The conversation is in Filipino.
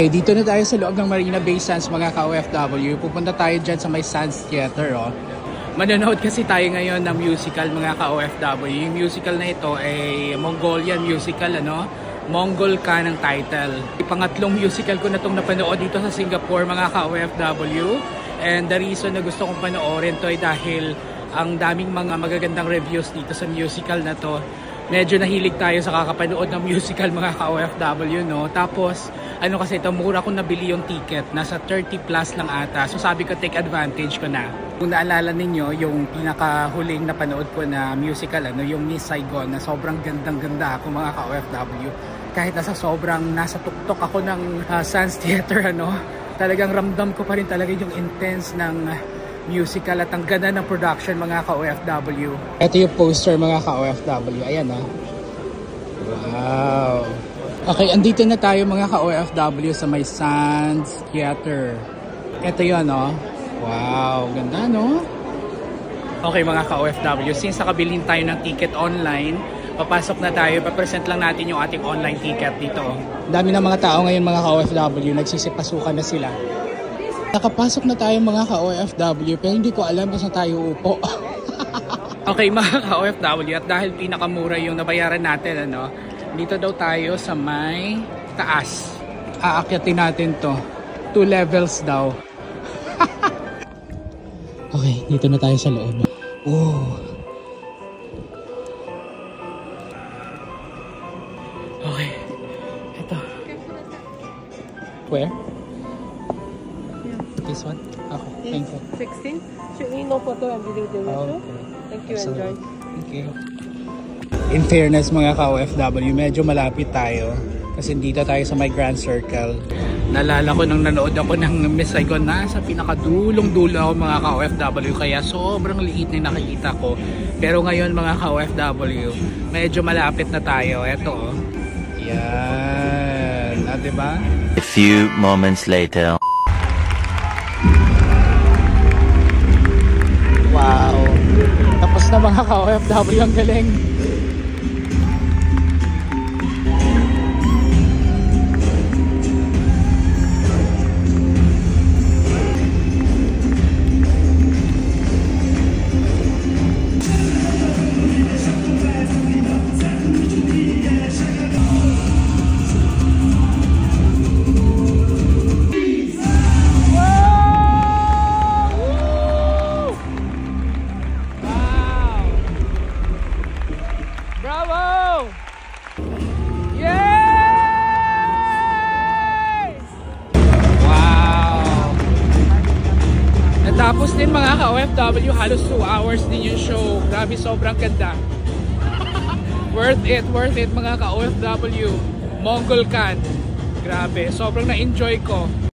Okay, dito na tayo sa loob ng Marina Bay Sands mga ka-OFW. Pupunta tayo dyan sa may Sands Theater. Oh. Manonood kasi tayo ngayon ng musical mga ka-OFW. Yung musical na ito ay Mongolian musical, ano? Mongol Ka ng title. Pangatlong musical ko na itong napanood dito sa Singapore mga ka-OFW. And the reason na gusto kong panoorin to ay dahil ang daming mga magagandang reviews dito sa musical na to. Medyo nahilig tayo sa kakapanood ng musical mga ka-OFW, no? Tapos, ano kasi ito, mura kong nabili yung ticket. Nasa 30 plus lang ata. So sabi ko, take advantage ko na. Kung naalala ninyo, yung pinakahuling napanood ko na musical, ano, yung Miss Saigon, na sobrang gandang-ganda ako mga ka-OFW. Kahit nasa tuktok ako ng Sands Theater, ano, talagang ramdam ko pa rin talaga yung intense ng musical at ang ganda ng production mga ka-OFW. Ito yung poster mga ka-OFW. Ayan ah. Wow. Okay, andito na tayo mga ka-OFW sa may Sands Theater. Ito yun, no? Wow, ganda, no? Okay mga ka-OFW, since nakabilin tayo ng ticket online, papasok na tayo, papresent lang natin yung ating online ticket dito. Dami ng mga tao ngayon mga ka-OFW, nagsisipasukan na sila. Nakapasok na tayo mga ka-OFW, pero hindi ko alam kung saan tayo upo. Okay mga ka-OFW, at dahil pinakamura yung nabayaran natin, ano, dito daw tayo sa may taas. Aakyatin natin to. 2 levels daw. Okay, dito na tayo sa loob. Oh. Okay. Ito. Where? This one? Okay, thank you. 16? No photo, I'm giving the video. Thank you, enjoy. Thank you. In fairness mga ka-OFW, medyo malapit tayo kasi dito tayo sa my Grand Circle. Naalala ko nung nanood ako ng Miss Saigon, nasa pinakadulong-dulo ako mga ka-OFW, kaya sobrang liit na nakikita ko. Pero ngayon mga ka-OFW, medyo malapit na tayo. Eto oh. Yan. Ah, diba? A few moments later. Wow. Tapos na mga ka-OFW, ang galing. Tapos din mga ka-OFW, halos 2 hours din yung show. Grabe, sobrang ganda. Worth it mga ka-OFW. Mongol Ka. Grabe, sobrang na-enjoy ko.